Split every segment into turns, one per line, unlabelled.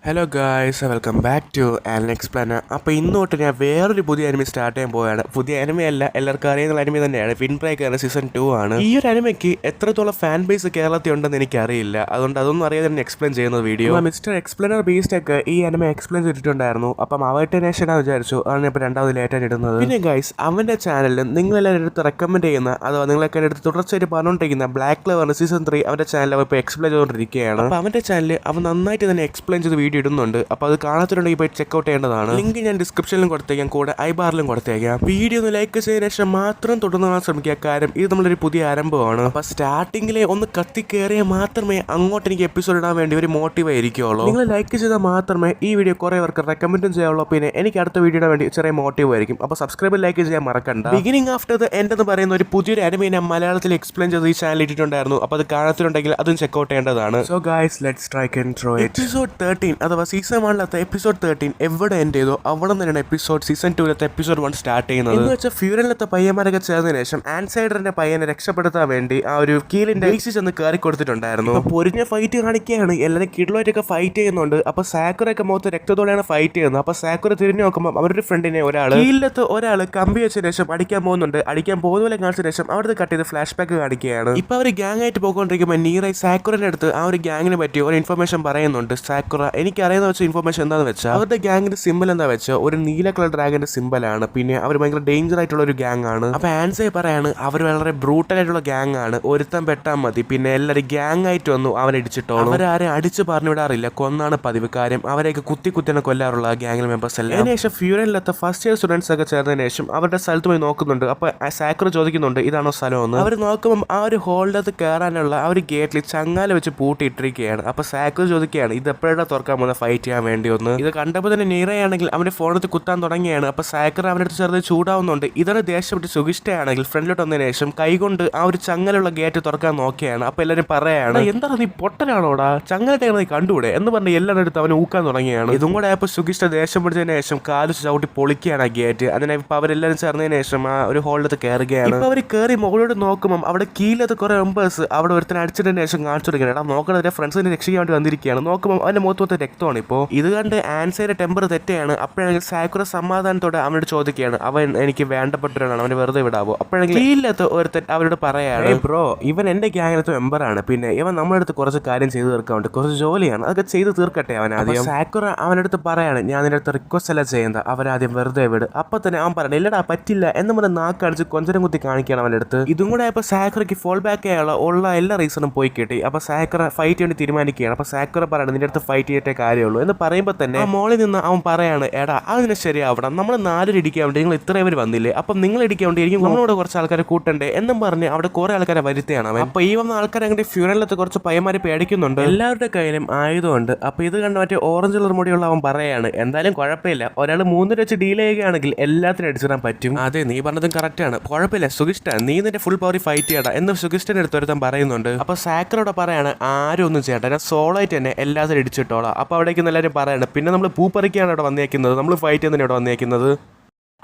Hello guys, welcome back to Alan Explainer. അപ്പോൾ ഇന്ന് തൊട്ട് ഞാൻ വേറൊരു പുതിയ അനിമി സ്റ്റാർട്ട് ചെയ്യാൻ പോവുകയാണ്. പുതിയ അനിമയല്ല, എല്ലാവർക്കും അറിയുന്ന അനിമി തന്നെയാണ്. വിൻ ബ്രേക്കർ സീസൺ 2 ആണ്. ഈ ഒരു അനിമയ്ക്ക് എത്രത്തോളം ഫാൻ ബേസ് കേരളത്തിൽ ഉണ്ടെന്ന് എനിക്കറിയില്ല. അതുകൊണ്ട് അതൊന്നും അറിയാതെ തന്നെ എക്സ്പ്ലെയിൻ ചെയ്യുന്ന വീഡിയോ. മിസ്റ്റർ എക്സ്പ്ലെയിനർ ബീസ്റ്റ് ഒക്കെ ഈ അനിമ എക്സ്പ്ലെയിൻ ചെയ്തിട്ടുണ്ടായിരുന്നു. അപ്പം അവരുടെ നേഷനാണ് വിചാരിച്ചു. അതാണ് ഇപ്പോൾ രണ്ടാമത് ലേറ്റായിട്ട് ഇടുന്നത്. പിന്നെ ഗൈസ്, അവൻ്റെ ചാനലിൽ നിങ്ങളെല്ലാവരും എടുത്ത് റെക്കമെൻഡ് ചെയ്യുന്ന അഥവാ നിങ്ങളൊക്കെ എടുത്ത് തുടർച്ചയായിട്ട് പറഞ്ഞുകൊണ്ടിരിക്കുന്ന ബ്ലാക്ക് ക്ലവർ സീസൺ 3 അവൻ്റെ ചാനൽ അവ ഇപ്പോൾ എക്സ്പ്ലെയിൻ ചെയ്തുകൊണ്ടിരിക്കുകയാണ്. അപ്പോൾ അവൻ്റെ ചാനൽ അവൻ നന്നായിട്ട് തന്നെ എക്സ്പ്ലെയിൻ ചെയ്ത് വീഡിയോ ഇടുന്നുണ്ട്. അപ്പോൾ അത് കാണാത്തിട്ടുണ്ടെങ്കിൽ പോയി ചെക്കൗട്ട് ചെയ്യേണ്ടതാണ്. ലിങ്ക് ഞാൻ ഡിസ്ക്രിപ്ഷനിലും കൊടുത്തേക്കാം, കൂടെ ഐ ബാറിലും കൊടുത്തേക്കാം. വീഡിയോ ഒന്ന് ലൈക്ക് ചെയ്തതിനു ശേഷം മാത്രം തുടർന്ന് കാണാൻ ശ്രമിക്കുക. കാര്യം ഇത് നമ്മളൊരു പുതിയ ആരംഭമാണ്. അപ്പോൾ സ്റ്റാർട്ടിങ്ങിലെ ഒന്ന് കത്തി കയറിയാൽ മാത്രമേ അങ്ങോട്ട് എനിക്ക് എപ്പിസോഡ് ഇടാൻ വേണ്ടി ഒരു മോട്ടീവ് ആയിരിക്കുള്ളൂ. നിങ്ങൾ ലൈക്ക് ചെയ്താൽ മാത്രമേ ഈ വീഡിയോ കുറേ പേർക്ക് റെക്കമെൻഡും ചെയ്യാവുള്ളൂ. പിന്നെ എനിക്ക് അടുത്ത വീഡിയോ ഇടാൻ വേണ്ടി ചെറിയ മോട്ടീവ് ആയിരിക്കും. അപ്പോൾ സബ്സ്ക്രൈബ് ലൈക്ക് ചെയ്യാൻ മറക്കണ്ട. ബിഗിനിങ് ആഫ്റ്റർ ദ എൻഡ് എന്ന് പറയുന്ന ഒരു പുതിയൊരു അനിമയെ ഞാൻ മലയാളത്തിൽ എക്സ്പ്ലെയിൻ ചെയ്ത് ഈ ചാനൽ ഇട്ടിട്ടുണ്ടായിരുന്നു. അപ്പോൾ അത് കാണാത്തിട്ടുണ്ടെങ്കിൽ അതും ചെക്കൗട്ട് ചെയ്യേണ്ടതാണ്. So guys, let's try intro. Episode 13 അഥവാ സീസൺ 1 എപ്പിസോഡ് 13 എവിടെ എൻഡ് ചെയ്തോ അവിടെ തന്നെയാണ് എപ്പിസോഡ് സീസൺ 2 എപ്പിസോഡ് 1 സ്റ്റാർട്ട് ചെയ്യുന്നത്. എന്ന് വെച്ചാൽ ഫ്യൂരനിലത്തെ പയ്യന്മാരൊക്കെ ചേർന്നതിന് ശേഷം ആൻസൈഡറിന്റെ പയ്യനെ രക്ഷപ്പെടുത്താൻ വേണ്ടി ആ ഒരു കീലിന്റെ ബേസിസ് എന്ന് കയറി കൊടുത്തിട്ടുണ്ടായിരുന്നു. അപ്പോൾ പൊരിഞ്ഞ ഫൈറ്റ് കാണിക്കുകയാണ്. എല്ലാവരും കിഡ്ലോയിട്ടൊക്കെ ഫൈറ്റ് ചെയ്യുന്നുണ്ട്. അപ്പോൾ സാക്കുറൊക്കെ മുഖത്ത് രക്തത്തോടെയാണ് ഫൈറ്റ് ചെയ്യുന്നത്. അപ്പോൾ സാക്കുറ തിരിഞ്ഞു നോക്കുമ്പോൾ അവരുടെ ഫ്രണ്ടിനെ കീലിലത്ത് ഒരാൾ കമ്പി വെച്ചതിന് ശേഷം അടിക്കാൻ പോകുന്നുണ്ട്. അടിക്കാൻ പോകുന്ന പോലെ കാണിച്ചതിന് ശേഷം അവിടുത്തെ കട്ട് ചെയ്ത് ഫ്ലാഷ് ബാക്ക് കാണിക്കുകയാണ്. ഇപ്പോൾ അവർ ഗ്യാങ് ആയിട്ട് പോയിക്കൊണ്ടിരിക്കുമ്പോൾ നീറായി സാക്കുറിന്റെ അടുത്ത് ആ ഒരു ഗ്യാങ്ങിനെ പറ്റി ഒരു ഇൻഫർമേഷൻ പറയുന്നുണ്ട്. സാക്കുറ എനിക്കറിയുന്ന വെച്ച ഇൻഫർമേഷൻ എന്താണെന്ന് വെച്ചാൽ അവരുടെ ഗ്യാങ്ങിന്റെ സിമ്പിൾ എന്താ വെച്ചാൽ ഒരു നീല കളർ ഡ്രാഗന്റെ സിമ്പിളാണ്. പിന്നെ അവർ ഭയങ്കര ഡേഞ്ചർ ആയിട്ടുള്ള ഒരു ഗ്യാങ് ആണ്. അപ്പൊ ആൻസേ പറയാണ് അവർ വളരെ ബ്രൂട്ടൽ ആയിട്ടുള്ള ഗ്യാങ് ആണ്. ഒരുത്തം പെട്ടാൽ മതി, പിന്നെ എല്ലാവരും ഗ്യാങ് ആയിട്ട് വന്നു അവരടിച്ചിട്ടോളൂ. അവരാരെ അടിച്ച് പറഞ്ഞു വിടാറില്ല, കൊന്നാണ് പതിവ്. കാര്യം അവരെയൊക്കെ കുത്തിനെ കൊല്ലാറുള്ള ഗ്യാങ്ങിലെ മെമ്പേഴ്സ് എല്ലാം. അതിനുശേഷം ഫ്യൂരനിലത്തെ ഫസ്റ്റ് ഇയർ സ്റ്റുഡൻസ് ഒക്കെ ചേർന്നതിന് ശേഷം അവരുടെ സ്ഥലത്ത് പോയി നോക്കുന്നുണ്ട്. അപ്പൊ സാക്കുറ ചോദിക്കുന്നുണ്ട് ഇതാണോ സ്ഥലം എന്ന്. അവർ നോക്കുമ്പോൾ ആ ഒരു ഹോളിനകത്ത് കയറാനുള്ള ആ ഒരു ഗേറ്റിൽ ചങ്ങാല വെച്ച് പൂട്ടിയിട്ടിരിക്കുകയാണ്. അപ്പൊ സാക്കുറ ചോദിക്കുകയാണ് ഇത് എപ്പോഴാണ് തുറക്കാൻ പോകുന്ന ഫൈറ്റ് ചെയ്യാൻ വേണ്ടി ഒന്ന്. ഇത് കണ്ടപ്പോൾ തന്നെ നീറയാണെങ്കിൽ അവന്റെ ഫോണെടുത്ത് കുത്താൻ തുടങ്ങിയാണ്. അപ്പൊ സാക്കർ അവൻ്റെ അടുത്ത് ചെറുത് ചൂടാവുന്നുണ്ട്. ഇതാണ് ദേഷ്യപ്പെട്ട് സുഗിഷ്ടയാണെങ്കിൽ ഫ്രണ്ടിലോട്ട് വന്നതിന് ശേഷം കൈകൊണ്ട് ആ ഒരു ചങ്ങലുള്ള ഗേറ്റ് തുറക്കാൻ നോക്കിയാണ്. അപ്പൊ എല്ലാവരും പറയാണ് എന്താണ് നീ പൊട്ടനാണോടാ, ചങ്ങലത്തെ നീ കണ്ടുകൂടെ എന്ന് പറഞ്ഞ് എല്ലാവരുടെ അടുത്ത് അവൻ ഊക്കാൻ തുടങ്ങിയാണ്. ഇതും കൂടെ ആയപ്പോൾ സുഗിഷ്ട ദേഷ്യം പിടിച്ചതിന് ശേഷം കാല് ചവിട്ടി പൊളിക്കുകയാണ് ആ ഗേറ്റ്. അതിനെ ഇപ്പൊ അവരെല്ലാവരും ചേർന്നതിന് ശേഷം ആ ഒരു ഹോളിലത്ത് കയറുകയാണ്. ഇപ്പൊ അവർ കയറി മുകളിലോട്ട് നോക്കുമ്പോൾ അവിടെ കീഴിലത്ത് കുറെ മെമ്പേഴ്സ് അവിടെ ഒരുത്തനെ അടിച്ചതിന് ശേഷം കാണിച്ചു തുടങ്ങിയാണ്. നോക്കണ ഫ്രണ്ട്സിനെ രക്ഷിക്കാൻ വേണ്ടി വന്നിരിക്കുകയാണ്. നോക്കുമ്പോൾ അവന്റെ മുഖത്ത് രക്തമാണ്. ഇപ്പോൾ ഇത് കണ്ട് ആൻസയുടെ ടെമ്പർ തെറ്റയാണ്. അപ്പോഴാണെങ്കിൽ സാക്കുറ സമാധാനത്തോടെ അവനോട് ചോദിക്കുകയാണ് അവൻ എനിക്ക് വേണ്ടപ്പെട്ടവരാണ്, അവനെ വെറുതെ വിടാവോ. അപ്പോഴെങ്കിൽ കീഴിലത്ത് ഒരുത്തൻ അവരോട് പറയാണ് ബ്രോ ഇവൻ എന്റെ ഗ്യാങ്ങിലത്തെ മെമ്പറാണ്, പിന്നെ ഇവൻ നമ്മുടെ അടുത്ത് കുറച്ച് കാര്യം ചെയ്തു തീർക്കാറുണ്ട്, കുറച്ച് ജോലിയാണ്, അതൊക്കെ ചെയ്ത് തീർക്കട്ടെ അവൻ ആദ്യം. സാക്കുറ അവൻ്റെ അടുത്ത് പറയാണ് ഞാൻ നിന്റെ അടുത്ത് റിക്വസ്റ്റ് അല്ല ചെയ്യുന്നത്, അവരാദ്യം വെറുതെ വിട്. അപ്പൊ തന്നെ അവൻ പറയണം ഇല്ലടാ പറ്റില്ല എന്ന് പറഞ്ഞ് നാക്കടിച്ച് കൊഞ്ചരം കുത്തി കാണിക്കുകയാണ് അവൻ്റെ അടുത്ത്. ഇതും കൂടെ ആയപ്പോൾ സാക്കുറയ്ക്ക് ഫോൾ ബാക്ക് ചെയ്യാനുള്ള ഉള്ള എല്ലാ റീസണും പോയി കിട്ടി. അപ്പൊ സാക്കുറ ഫൈറ്റ് വേണ്ടി തീരുമാനിക്കുകയാണ്. അപ്പൊ സാക്കുറ പറയണം നിന്റെ അടുത്ത് ഫൈറ്റ് ചെയ്തിട്ടേ കാര്യമുള്ളൂ എന്ന് പറയുമ്പോൾ തന്നെ ആ മോളിൽ നിന്ന് അവൻ പറയാണ് എടാ അതിനെ ശരിയാവണം, നമ്മൾ 4 ഇടിക്കാൻ വേണ്ടി നിങ്ങൾ ഇത്രയും പേര് വന്നില്ലേ, അപ്പം നിങ്ങൾ ഇടിക്കാൻ വേണ്ടി എനിക്ക് നമ്മളോട് കുറച്ച് ആൾക്കാരെ കൂട്ടണ്ടേ എന്നും പറഞ്ഞ് അവിടെ കുറെ ആൾക്കാരെ വരുത്തിയാണ് അവൻ. അപ്പൊ ഈ വന്ന ആൾക്കാർ അങ്ങനെ ഫ്യൂണലിലത്ത് കുറച്ച് പയ്യന്മാര് പേടിക്കുന്നുണ്ട്. എല്ലാവരുടെ കയ്യിലും ആയുധമുണ്ട്. അപ്പൊ ഇത് കണ്ട് മറ്റേ ഓറഞ്ച് കളർ മുടിയുള്ള അവൻ പറയാണ് എന്തായാലും കുഴപ്പമില്ല, ഒരാൾ 3 വെച്ച് ഡീൽ ചെയ്യുകയാണെങ്കിൽ എല്ലാത്തിനും അടിച്ചിടാൻ പറ്റും. അതെ നീ പറഞ്ഞതും കറക്റ്റ് ആണ്, കുഴപ്പമില്ല സുഗിഷ്ട നീ നിന്റെ ഫുൾ പവർ ഫൈറ്റ് ചെയ്യടാ എന്ന് സുഗിഷ്ടന്റെ അടുത്ത് ഒരുത്തൻ പറയുന്നുണ്ട്. അപ്പൊ സാക്കറോടെ പറയാണ് ആരും ഒന്നും ചെയ്യട്ടെ, ഞാൻ സോളോ ആയിട്ട് തന്നെ എല്ലാത്തിനും ഇടിച്ചിട്ടോളാം. അപ്പൊ അവിടേക്ക് എല്ലാവരും പറയാണ് പിന്നെ നമ്മൾ പൂപ്പറിക്കാണ് ഇവിടെ വന്നേക്കുന്നത്, നമ്മൾ ഫൈറ്റ് ചെയ്യുന്നതിന് ഇവിടെ വന്നേക്കുന്നത്.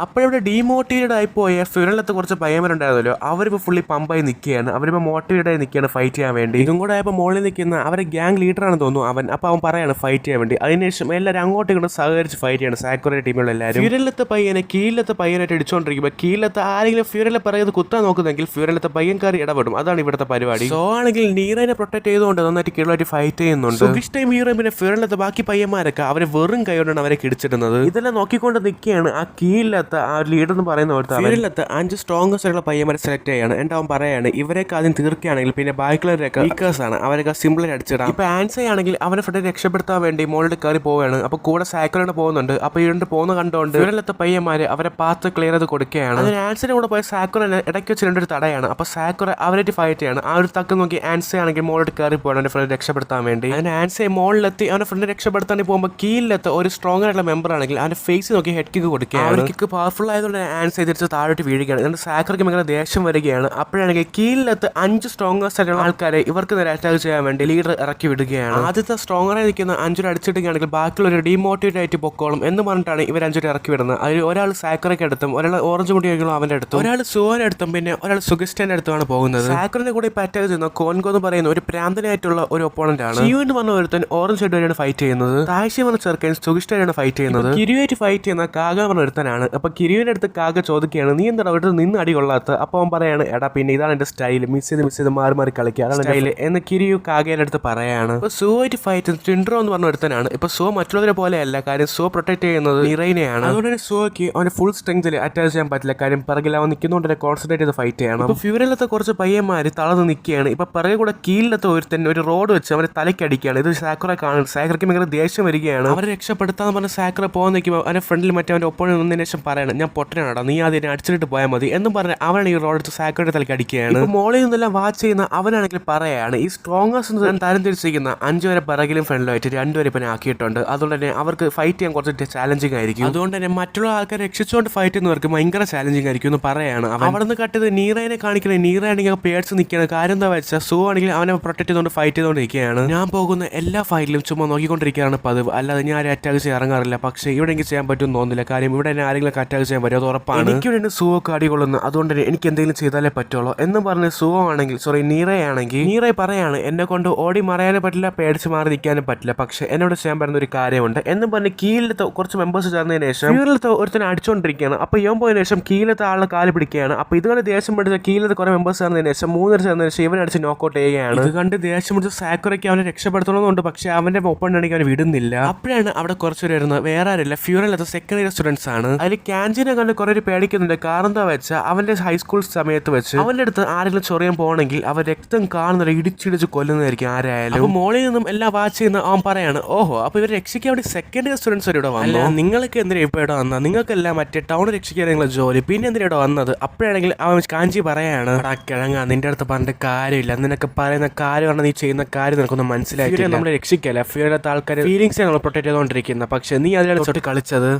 അപ്പോഴിവിടെ ഡീമോട്ടിവേറ്റഡ് ആയിപ്പോയ ഫ്യൂരനിലത്ത് കുറച്ച് പയ്യന്മാരുണ്ടായിരുന്നല്ലോ, അവരിപ്പോൾ ഫുള്ളി പമ്പായി നിൽക്കുകയാണ്. അവരിപ്പോൾ മോട്ടിവേറ്റഡ് ആയി നിൽക്കുകയാണ് ഫൈറ്റ് ചെയ്യാൻ വേണ്ടി. ഇതും കൂടെ ആയപ്പോൾ മുകളിൽ നിൽക്കുന്ന അവരെ ഗ്യാങ് ലീഡറാണെന്ന് തോന്നുന്നു അവൻ. അപ്പോൾ അവൻ പറയാണ് ഫൈറ്റ് ചെയ്യാൻ വേണ്ടി. അതിനുശേഷം എല്ലാവരും അങ്ങോട്ടും ഇങ്ങോട്ടും സഹകരിച്ച് ഫൈറ്റ് ചെയ്യണം സാക്കുറ ടീമുള്ള എല്ലാവരും. ഫ്യൂരനിലത്തെ പയ്യനെ കീഴിലത്തെ പയ്യനായിട്ട് അടിച്ചുകൊണ്ടിരിക്കുമ്പോൾ കീഴിലത്തെ ആരെങ്കിലും ഫ്യൂരനിലെ പറയുന്നത് കുത്താൻ നോക്കുന്നെങ്കിൽ ഫ്യൂരനിലത്തെ പയ്യൻകാർ ഇടപെടും. അതാണ് ഇവിടുത്തെ പരിപാടി. സോ ആണെങ്കിൽ നീറനെ പ്രൊട്ടക്ട് ചെയ്തുകൊണ്ട് നന്നായിട്ട് കീഴിലായിട്ട് ഫൈറ്റ് ചെയ്യുന്നുണ്ട്. സുഗിഷ്ടയും ഹീറോയും പിന്നെ ഫ്യൂരനിലത്തെ ബാക്കി പയ്യന്മാരൊക്കെ അവരെ വെറും കൈകൊണ്ടാണ് അവരെ കിടിച്ചിടുന്നത്. ഇതെല്ലാം നോക്കിക്കൊണ്ട് നിൽക്കുകയാണ് ആ കീഴിലത്തെ ആ ലീഡർ എന്ന് പറയുന്ന ഫ്യൂരനിലത്ത് 5 സ്ട്രോങ്സ്റ്റ് ആയിട്ടുള്ള പയ്യന്മാരെ സെലക്ട് ചെയ്യാണ്. എന്നിട്ട് അവൻ പറയാണ് ഇവരൊക്കെ ആദ്യം തീർക്കുകയാണെങ്കിൽ പിന്നെ ബാക്കിയുള്ളവരൊക്കെ വീക്കേഴ്സ് ആണ്, അവരൊക്കെ സിമ്പിളായി അടിച്ചിടാം. ഇപ്പൊ ആൻസർ ആണെങ്കിൽ അവനെ ഫ്രണ്ട് രക്ഷപ്പെടുത്താൻ വേണ്ടി മോളിൽ കയറി പോവുകയാണ്. അപ്പൊ കൂടെ സാക്കിളോട് പോകുന്നുണ്ട്. അപ്പൊ ഇവരുടെ പോകുന്ന കണ്ടുകൊണ്ട് ഫ്യൂരനിലത്തെ പയ്യന്മാര് അവരെ പാത്ത് ക്ലിയർ ചെയ്ത് കൊടുക്കുകയാണ്. അതിന് ആൻസറിന്റെ കൂടെ പോയ സാക്കുറനെ ഇടയ്ക്ക് വെച്ച് 2 തടയാണ്. അപ്പൊ സാക്കുറ അവരായിട്ട് ഫൈറ്റ് ചെയ്യാണ്. ആ ഒരു തക്കം നോക്കി ആൻസർ ആണെങ്കിൽ മോളിൽ കയറി പോകണം അവന്റെ ഫ്രണ്ട് രക്ഷപ്പെടുത്താൻ വേണ്ടി. അതിന് ആൻസർ മോളിലെത്തി അവന്റെ ഫ്രണ്ട് രക്ഷപ്പെടുത്താൻ പോകുമ്പോൾ കീഴിലെത്ത ഒരു സ്ട്രോങ് ആയിട്ടുള്ള മെമ്പർ ആണെങ്കിൽ അവന്റെ ഫേസ് നോക്കി ഹെഡ് കിക്ക് കൊടുക്കുകയാണ്. കിക്ക് പവർഫുൾ ആയതുകൊണ്ട് ആൻസൈ തിരിച്ച് താഴോട്ട് വീഴുകയാണ്. എന്നിട്ട് സാക്കറയ്ക്ക് ഭയങ്കര ദേഷ്യം വരികയാണ്. അപ്പോഴാണെങ്കിൽ കീഴിലത്ത് 5 സ്ട്രോങ്ങസ്റ്റ് ആയിട്ടുള്ള ആൾക്കാരെ ഇവർക്ക് നേരെ അറ്റാക്ക് ചെയ്യാൻ വേണ്ടി ലീഡർ ഇറക്കി വിടുകയാണ്. ആദ്യത്തെ സ്ട്രോങ്ങറായി നിൽക്കുന്ന 5 അടിച്ചിടുകയാണെങ്കിൽ ബാക്കിയുള്ളൊരു ഡീമോട്ടിവേറ്റ് ആയിട്ട് പൊക്കോളും എന്ന് പറഞ്ഞിട്ടാണ് ഇവർ 5 ഇറക്കി വിടുന്നത്. അതിൽ ഒരാൾ സാക്കറയ്ക്ക് അടുത്തും ഒരാൾ ഓറഞ്ച് മുടിയെങ്കിലും അവന്റെ അടുത്തും ഒരാൾ സുവന്റെ അടുത്തും പിന്നെ ഒരാൾ സുഗിസ്റ്റന്റെ അടുത്തുമാണ് പോകുന്നത്. സാക്കറിന്റെ കൂടെ ഇപ്പൊ അറ്റാക്ക് ചെയ്യുന്ന കോൻഗോ എന്ന് പറയുന്ന ഒരു പ്രാന്തനായിട്ടുള്ള ഒരു ഒപ്പോണന്റ് ആണ്. ഷിയു എന്ന് പറഞ്ഞ ഒരുത്തൻ ഓറഞ്ച് ഹെഡുവരെയാണ് ഫൈറ്റ് ചെയ്യുന്നത്. താഴ്ച പറഞ്ഞ ചെറുക്കൻ സുഗിസ്റ്റനാണ് ഫൈറ്റ് ചെയ്യുന്നത്. കിരിയുമായിട്ട് ഫൈറ്റ് ചെയ്യുന്ന കാഗ പറഞ്ഞ ഒരുത്തനാണ്. അപ്പൊ കിരിയുവിന്റെ അടുത്ത് കാഗ ചോദിക്കുകയാണ്, നീ എന്താ അവിടെ നിന്ന് അടി കൊള്ളാത്ത? അപ്പൊ അവൻ പറയാണ്, എടാ പിന്നെ ഇതാണ് എന്റെ സ്റ്റൈൽ, മിസ് ചെയ്ത് മാറി മാറി കളിക്കുക, അതാണ് സ്റ്റൈൽ എന്ന് കിരിയു കാഗയുടെ അടുത്ത് പറയാണ്. ഇപ്പൊ സുവായിട്ട് ഫൈറ്റ് ടിൻഡ്രോ എന്ന് പറഞ്ഞ ഒരുത്തനാണ്. ഇപ്പൊ സോ മറ്റുള്ളവരെ പോലെയല്ല, കാര്യം സോ പ്രൊട്ടക്ട് ചെയ്യുന്നത് നിറൈനെയാണ്. അതുകൊണ്ട് തന്നെ സോയ്ക്ക് അവന്റെ ഫുൾ സ്ട്രെങ്തിൽ അറ്റാക്ക് ചെയ്യാൻ പറ്റില്ല, കാര്യം പിറകിൽ അവൻ നിൽക്കുന്നതുകൊണ്ട് തന്നെ കോൺസെൻട്രേറ്റ് ചെയ്ത് ഫൈറ്റ് ചെയ്യണം. ഇപ്പൊ ഫ്യൂരിലത്തെ കുറച്ച് പയ്യന്മാര് തളർന്ന് നിൽക്കുകയാണ്. ഇപ്പൊ പിറകെ കൂടെ കീഴിലത്തെ ഒരുത്തന്നെ ഒരു റോഡ് വെച്ച് അവരെ തലക്കടിക്കുകയാണ്. ഇത് സാക്കുറ കാണുന്നത്. സാക്കുറയ്ക്ക് ഭയങ്കര ദേഷ്യം വരികയാണ്. അവരെ രക്ഷപ്പെടുത്താന്ന് പറഞ്ഞ സാക്കുറ പോകാൻ നിൽക്കുമ്പോൾ അവന്റെ ഫ്രണ്ടിൽ മറ്റേ അവന്റെ ഒപ്പം നിന്നതിന് ശേഷം പറയണം, ഞാൻ പൊട്ടനാടാ, നീ ആദ്യം അടിച്ചിട്ട് പോയാൽ മതി എന്നും പറഞ്ഞ് അവനാണ് ഈ റോഡ് എടുത്ത് സാക്കുറയുടെ തലക്ക് അടിക്കുകയാണ്. മോളിൽ നിന്നെല്ലാം വാച്ച് ചെയ്യുന്ന അവനാണെങ്കിൽ പറയാണ്, ഈ സ്ട്രോങ്ങസ്റ്റ് തരം തിരിച്ചിരിക്കുന്ന 5 വരെ പിറകിലും ഫ്രണ്ടിലുമായിട്ട് 2 വരെ പിന്നെ ആക്കിയിട്ടുണ്ട്. അതുകൊണ്ട് തന്നെ അവർക്ക് ഫൈറ്റ് ചെയ്യാൻ കുറച്ച് ചാലഞ്ചിങ് ആയിരിക്കും. അതുകൊണ്ട് തന്നെ മറ്റുള്ള ആൾക്കാരെ രക്ഷിച്ചുകൊണ്ട് ഫൈറ്റ് ചെയ്യുന്നവർക്ക് ഭയങ്കര ചാലഞ്ചിങ് ആയിരിക്കും എന്ന് പറയാണ്. അവിടെ നിന്ന് കട്ടത് നീറയെ കാണിക്കുന്നത്. നീറയാണെങ്കിൽ പേടിച്ച് നിൽക്കുകയാണ്. കാര്യം എന്താ വെച്ചാൽ സോ ആണെങ്കിൽ അവനെ പ്രൊട്ടക്ട് ചെയ്തുകൊണ്ട് ഫൈറ്റ് ചെയ്തുകൊണ്ടിരിക്കുകയാണ്. ഞാൻ പോകുന്ന എല്ലാ ഫൈറ്റിലും ചുമ്മാ നോക്കിക്കൊണ്ടിരിക്കുകയാണ് പതിവ്, അല്ലാതെ ഞാൻ ആരും അറ്റാക്ക് ചെയ്യാൻ ഇറങ്ങാറില്ല. പക്ഷേ ഇവിടെ എനിക്ക് ചെയ്യാൻ പറ്റുമെന്ന് തോന്നുന്നില്ല, കാര്യം ഇവിടെ തന്നെ ആരെങ്കിലും അറ്റാക്ക് ചെയ്യാൻ പറ്റും, അത് ഉറപ്പാണ്. എനിക്കിവിടെ സുവൊക്കെ അടികൊള്ളുന്നു, അതുകൊണ്ട് തന്നെ എനിക്ക് എന്തെങ്കിലും ചെയ്താലേ പറ്റുള്ളൂ എന്ന് പറഞ്ഞ് സുവോ ആണെങ്കിൽ നീറയാണെങ്കിൽ നീറയെ പറയാണ്, എന്നെ കൊണ്ട് ഓടി മറയാനും പറ്റില്ല, പേടിച്ച് മാറി നിൽക്കാനും പറ്റില്ല, പക്ഷെ എന്നോട് ചെയ്യാൻ പറ്റുന്ന ഒരു കാര്യമുണ്ട് എന്ന് പറഞ്ഞ് കീഴിലത്തെ കുറച്ച് മെമ്പേഴ്സ് ചേർന്നതിന് ശേഷം കീഴിലത്തെ ഒരുത്തനെ അടിച്ചുകൊണ്ടിരിക്കുകയാണ്. അപ്പോൾ ഇവൻ പോയതിനു ശേഷം കീഴിലത്തെ ആളെ കാല് പിടിക്കുകയാണ്. അപ്പോൾ ഇതുകൊണ്ട് ദേഷ്യം പിടിച്ച കീഴിലത്തെ കുറെ മെമ്പേഴ്സ് ചേർന്നതിന് ശേഷം 3 ചേർന്നതിന് ശേഷം ഇവൻ അടിച്ച് നോക്കൗട്ട് ചെയ്യുകയാണ്. ഇത് കണ്ട് ദേഷ്യം പിടിച്ച സാക്കുറയ്ക്ക് അവനെ രക്ഷപ്പെടുത്തണമെന്നുണ്ട്, പക്ഷെ അവന്റെ ഒപ്പണ്ടാണെങ്കിൽ അവൻ വിടുന്നില്ല. അപ്പോഴാണ് അവിടെ കുറച്ച് വരുന്നത്. വേറെ ആരില്ല, ഫ്യൂറിലത്തെ സെക്കൻഡ് ഇയർ സ്റ്റുഡൻസ് ആണ്. അതിൽ ക്യാൻറ്റീനെ കണ്ട് കുറെ പേടിക്കുന്നുണ്ട്. കാരണം എന്താ വെച്ചാൽ അവന്റെ ഹൈസ്കൂൾ സമയത്ത് വെച്ച് അവന്റെ അടുത്ത് ആരെങ്കിലും ചൊറിയാൻ പോകണമെങ്കിൽ അവൻ രക്തം കാണുന്ന ഇടിച്ചിടിച്ച് കൊല്ലുന്നതായിരിക്കും ആരായാലും. അപ്പൊ മോളിൽ നിന്നും എല്ലാം വാച്ച് ചെയ്യുന്ന അവൻ പറയാണ്, ഓഹോ അപ്പൊ ഇവർ രക്ഷിക്കാൻ വേണ്ടി സെക്കൻഡ് ഇയർ സ്റ്റുഡൻസ് ഇവിടെ വന്നു, നിങ്ങൾക്ക് എന്തിനാ ഇപ്പോൾ ഇവിടെ വന്നത്? നിങ്ങൾക്കെല്ലാം മറ്റേ ടൗൺ രക്ഷിക്കാൻ നിങ്ങളെ ജോലി, പിന്നെ എന്തിനാ ഇവിടെ വന്നത്? അപ്പോഴാണെങ്കിൽ അവൻ കാഞ്ചി പറയാണ്, കിഴങ്ങ നിന്റെ അടുത്ത് പറഞ്ഞിട്ട് കാര്യമില്ല, നിനക്ക് പറയുന്ന കാര്യമാണ്, നീ ചെയ്യുന്ന കാര്യം നിനക്കൊന്നും മനസ്സിലാക്കി. നമ്മൾ രക്ഷിക്കല്ല, ഫ്യൂരിലത്തെ ആൾക്കാർ ഫീലിംഗ്സ് നമ്മൾ പ്രൊട്ടക്ട് ചെയ്തുകൊണ്ടിരിക്കുന്നത്, പക്ഷെ നീ അതിലാണ് തൊട്ട് കളിച്ചത്.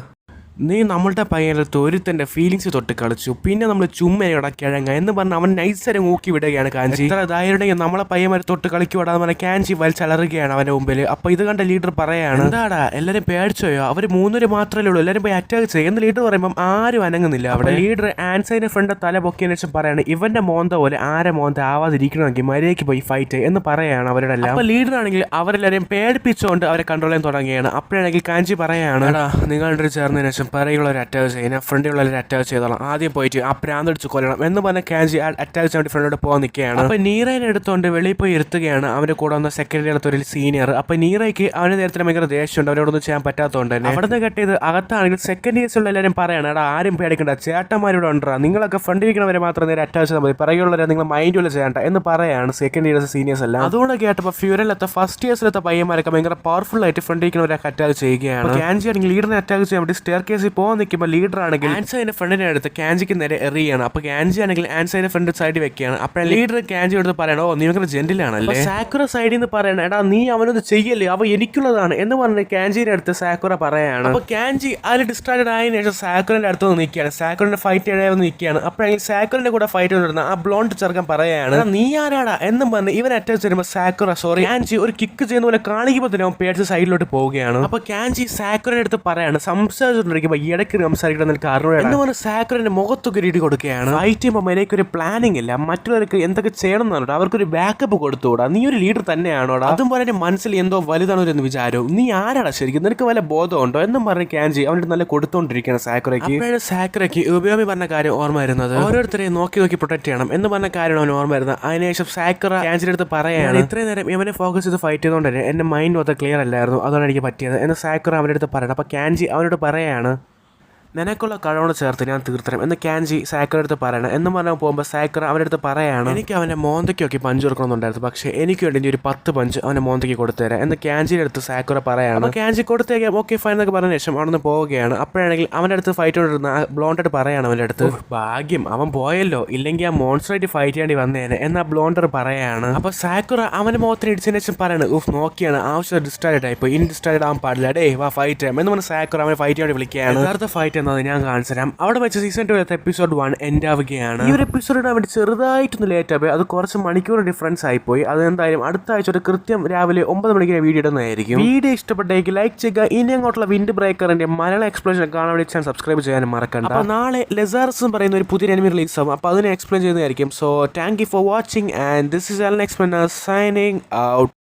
നീ നമ്മളുടെ പയ്യനടുത്ത് ഒരുത്തൻ്റെ ഫീലിങ്സ് തൊട്ട് കളിച്ചു, പിന്നെ നമ്മൾ ചുമ്മയോടെ കിഴങ്ങ എന്ന് പറഞ്ഞ് അവൻ നൈസരെ ഊക്കി വിടുകയാണ് കാഞ്ചി. ഇത്ര ധൈര്യം നമ്മളെ പയ്യന്മാരെ തൊട്ട് കളിക്കുവാടാന്ന് പറഞ്ഞ കാഞ്ചി വലിച്ചലറുകയാണ് അവൻ്റെ മുമ്പിൽ. അപ്പോൾ ഇത് കണ്ട ലീഡർ പറയാണ്, എന്താടാ എല്ലാവരും പേടിച്ചോയോ? അവർ 3 മാത്രമേ ഉള്ളൂ, എല്ലാവരും പോയി അറ്റാക്ക് ചെയ്യും എന്ന് ലീഡർ പറയുമ്പോൾ ആരും അനങ്ങുന്നില്ല. അവിടെ ലീഡർ ആൻസൈൻ്റെ ഫ്രണ്ട് തല പൊക്കിയതിനു ശേഷം പറയാണ്, ഇവന്റെ മോന്ത പോലെ ആരെ മോന്ത ആവാതിരിക്കണമെങ്കിൽ മര്യാദയ്ക്ക് പോയി ഫൈറ്റ് എന്ന് പറയാണ് അവരുടെ എല്ലാം. അപ്പോൾ ലീഡർ ആണെങ്കിൽ അവരെല്ലാവരെയും പേടിപ്പിച്ചുകൊണ്ട് അവരെ കൺട്രോൾ ചെയ്യാൻ തുടങ്ങുകയാണ്. അപ്പോഴാണെങ്കിൽ കാഞ്ചി പറയാണ്, നിങ്ങളുടെ ചേർന്നതിന് ശേഷം പിറകിലുള്ള ഒരു അറ്റാക്ക് ചെയ്യാൻ ഫ്രണ്ടിലുള്ള ഒരു അറ്റാക്ക് ചെയ്തോളാം, ആദ്യം പോയിട്ട് ആ പ്രാന്തടിച്ച് കൊല്ലണം എന്ന് പറഞ്ഞ കാഞ്ചി അറ്റാക്ക് ചെയ്യാൻ വേണ്ടി ഫ്രണ്ടോട് പോകാൻ നിൽക്കുകയാണ്. അപ്പോൾ നീറയെ എടുത്തുകൊണ്ട് വെളിയിൽ പോയി ഇരുത്തുകയാണ് അവൻ്റെ കൂടെ വന്ന സെക്കൻഡ് ഇയർ ഒരു സീനിയർ. അപ്പോൾ നീറയ്ക്ക് അവന് നേരത്തെ ഭയങ്കര ദേഷ്യമുണ്ട്, അവരോടൊന്നും ചെയ്യാൻ പറ്റാത്തതുകൊണ്ട് തന്നെ. അവിടെ നിന്ന് കട്ട് ചെയ്ത് അകത്താണെങ്കിൽ സെക്കൻഡ് ഇയേഴ്സുള്ള എല്ലാവരും പറയണം, എടാ ആരും പേടിക്കണ്ട, ചേട്ടന്മാരിവിടെ ഉണ്ടാ, നിങ്ങളൊക്കെ ഫ്രണ്ടിൽ ഇരിക്കുന്നവരെ മാത്രം നേരെ അറ്റാക്ക് ചെയ്താൽ മതി, പിറകിലുള്ളവരെ നിങ്ങൾ മൈൻഡുള്ള ചെയ്യണ്ട എന്ന് പറയാണ് സെക്കൻഡ് ഇയേഴ്സ് സീനിയേഴ്സ് എല്ലാം. അതുകൊണ്ട് കേട്ടപ്പോൾ ഫ്യൂരിലത്തെ ഫസ്റ്റ് ഇയേഴ്സിലത്തെ പയ്യന്മാരൊക്കെ ഭയങ്കര പവർഫുൾ ആയിട്ട് ഫ്രണ്ടിൽ ഇരിക്കുന്നവരൊക്കെ അറ്റാക്ക് ചെയ്യുകയാണ്. കാഞ്ചി ആണെങ്കിൽ ലീഡറിനെ അറ്റാക്ക് ചെയ്യാൻ വേണ്ടി സ്റ്റെയർ കേസിൽ പോകാൻ നിൽക്കുമ്പോൾ ലീഡർ ആണെങ്കിൽ ആൻസൈന്റെ ഫ്രണ്ടിനെ അടുത്ത് കാഞ്ചിക്ക് നേരെ എറിയാണ്. അപ്പോൾ കാഞ്ചി ആണെങ്കിൽ ആൻസൈന്റെ ഫ്രണ്ട് സൈഡിൽ വെക്കുകയാണ്. അപ്പോഴാണ് ലീഡർ കാഞ്ചി എടുത്ത് പറയണോ, നീ ഭയങ്കര ജെന്റിലാണല്ലേ. സാക്കുറ സൈഡിൽ നിന്ന് പറയണം, എടാ നീ അവനൊന്ന് ചെയ്യല്ലേ, അവ എനിക്കുള്ളതാണ് എന്ന് പറഞ്ഞ് കാഞ്ചിയുടെ അടുത്ത് സാക്കുറ പറയാണ്. അപ്പോൾ കാഞ്ചി അതിൽ ഡിസ്ട്രാക്റ്റഡ് ആയതിനു ശേഷം സാക്കുറിന്റെ അടുത്ത് നിൽക്കുകയാണ്. സാക്കുറിന്റെ ഫൈറ്റ് ഇടയാവുന്ന നിൽക്കുകയാണ്. അപ്പോഴാണെങ്കിൽ സാക്കുറിന്റെ കൂടെ ഫൈറ്റ് കൊണ്ടിരുന്ന ആ ബ്ലോണ്ട് ചെറുക്കൻ പറയാണ്, നീ ആരാടാ എന്നും പറഞ്ഞ് ഇവൻ അറ്റാക്ക് ചെയ്യുമ്പോൾ സാക്കുറ കാഞ്ചി ഒരു കിക്ക് ചെയ്യുന്ന പോലെ കാണിക്കുമ്പോൾ തന്നെ അവൻ പേടിച്ച് സൈഡിലോട്ട് പോവുകയാണ്. അപ്പോൾ കാഞ്ചി സാക്കുറിന്റെ അടുത്ത് പറയാണ്, സംസാരിച്ചുകൊണ്ടിരിക്കുമ്പോൾ ഇടയ്ക്ക് സംസാരിക്കണം കാരണം എന്ന് പറഞ്ഞ സാക്കുറിന്റെ മുഖത്തൊക്കെ ഇടി കൊടുക്കുകയാണ്. ഫൈറ്റ് ചെയ്യുമ്പോൾ എനിക്കൊരു പ്ലാനിങ് ഇല്ല, മറ്റുള്ളവർക്ക് എന്തൊക്കെ ചെയ്യണം എന്നുണ്ടോ, അവർക്കൊരു ബാക്കപ്പ് കൊടുത്തുകൂടാ, നീ ഒരു ലീഡർ തന്നെയാണോടാ, അതും പോലെ മനസ്സിൽ എന്തോ വലുതാണോ എന്ന് വിചാരവും, നീ ആരാടാ ശരിക്കും, നിനക്ക് വല്ല ബോധമുണ്ടോ എന്നും പറഞ്ഞ് കാഞ്ചി അവൻ്റെ നല്ല കൊടുത്തോണ്ടിരിക്കുകയാണ് സാക്കുറയ്ക്ക്. അപ്പോഴാണ് സാക്കുറയ്ക്ക് ഉപയോഗി പറഞ്ഞ കാര്യം ഓർമ്മ വരുന്നത്, ഓരോരുത്തരെയും നോക്കി നോക്കി പ്രൊട്ടക്ട് ചെയ്യണം എന്ന് പറഞ്ഞ കാര്യമാണ് അവൻ ഓർമ്മ വരുന്നത്. അതിനുശേഷം സാക്കുറ കാഞ്ചിയുടെ അടുത്ത് പറയാണ്, ഇത്രയും നേരം ഇവനെ ഫോക്കസ് ചെയ്ത് ഫൈറ്റ് ചെയ്തുകൊണ്ട് തന്നെ എന്റെ മൈൻഡ് മൊത്തം ക്ലിയർ അല്ലായിരുന്നു, അതുകൊണ്ട് എനിക്ക് പറ്റിയത് എന്ന് സാക്കുറ അവൻ്റെ അടുത്ത് പറയണം. അപ്പോൾ കാഞ്ചി അവനോട് പറയാണ്, നിനക്കുള്ള കഴിവോട് ചേർത്ത് ഞാൻ തീർത്തരം എന്ന് കാഞ്ചി സാക്കുറ അടുത്ത് പറയണം എന്ന് പറഞ്ഞാൽ പോകുമ്പോൾ സാക്കുറ അവൻ്റെ അടുത്ത് പറയാണ്, എനിക്ക് അവൻ്റെ മോന്തയ്ക്കൊക്കെ പഞ്ച് കൊടുക്കണമെന്നുണ്ടായിരുന്നു, പക്ഷേ എനിക്ക് വേണ്ടി ഇനി ഒരു 10 പഞ്ച് അവൻ്റെ മോന്തയ്ക്ക് കൊടുത്തുതരാം എന്ന് കാഞ്ചിയുടെ അടുത്ത് സാക്കുറ പറയാണ്. കാഞ്ചി കൊടുത്തേക്കാം, ഓക്കെ ഫൈൻ എന്നൊക്കെ പറഞ്ഞ ശേഷം അവിടെ നിന്ന് പോവുകയാണ്. അപ്പോഴാണെങ്കിൽ അവൻ്റെ അടുത്ത് ഫൈറ്റ് കൊണ്ടിരുന്ന ബ്ലോണ്ടർ പറയാണ് അവൻ്റെ അടുത്ത്, ഭാഗ്യം അവൻ പോയല്ലോ, ഇല്ലെങ്കിൽ ആ മോൺസ്റ്ററായിട്ട് ഫൈറ്റ് ചെയ്യേണ്ടി വന്നേനെ എന്നാ ബ്ലോണ്ടർ പറയാണ്. അപ്പോൾ സാക്കുറ അവൻ്റെ മുഖത്തിന് ഇടിച്ചതിന് ശേഷം പറയാണ്, നോക്കിയാണ് ആവശ്യം ഡിസ്ട്രാക്റ്റഡ് ആയിപ്പോൾ, ഇനി ഡിസ്ട്രാക്റ്റഡ് ആവാൻ പാടില്ല, ഡേ വാ ഫൈറ്റ് ചെയ്യാം എന്ന് പറഞ്ഞ് സാക്കുറ അവനെ ഫൈറ്റ് ചെയ്യാൻ വിളിക്കുകയാണ്. യഥാർത്ഥ ഫൈറ്റ് പറ്റുന്നത് ഞാൻ കാണിച്ചു തരാം. അവിടെ വെച്ച് സീസൺ 2 എപ്പിസോഡ് 1 എൻഡ് ആവുകയാണ്. ഈ ഒരു എപ്പിസോഡ് ഇടാൻ വേണ്ടി ചെറുതായിട്ടൊന്ന് ലേറ്റ് ആയി, അത് കുറച്ച് മണിക്കൂർ ഡിഫറൻസ് ആയിപ്പോയി. അത് എന്തായാലും അടുത്ത ആഴ്ച ഒരു കൃത്യം രാവിലെ 9 മണിക്ക് വീഡിയോ ഇടുന്നതായിരിക്കും. വീഡിയോ ഇഷ്ടപ്പെട്ടെങ്കിൽ ലൈക്ക് ചെയ്യുക. ഇനി അങ്ങോട്ടുള്ള വിൻഡ് ബ്രേക്കറിന്റെ മലയാളം എക്സ്പ്ലനേഷൻ കാണാൻ വേണ്ടി ചാനൽ സബ്സ്ക്രൈബ് ചെയ്യാനും മറക്കണ്ട. അപ്പോൾ നാളെ ലെസാറസ് എന്ന് പറയുന്ന ഒരു പുതിയ എനിമി റിലീസ് ആവും. അപ്പോൾ അതിനെ എക്സ്പ്ലെയിൻ ചെയ്യുന്നതായിരിക്കും. So thank you for watching and this is Alan Explainer signing out.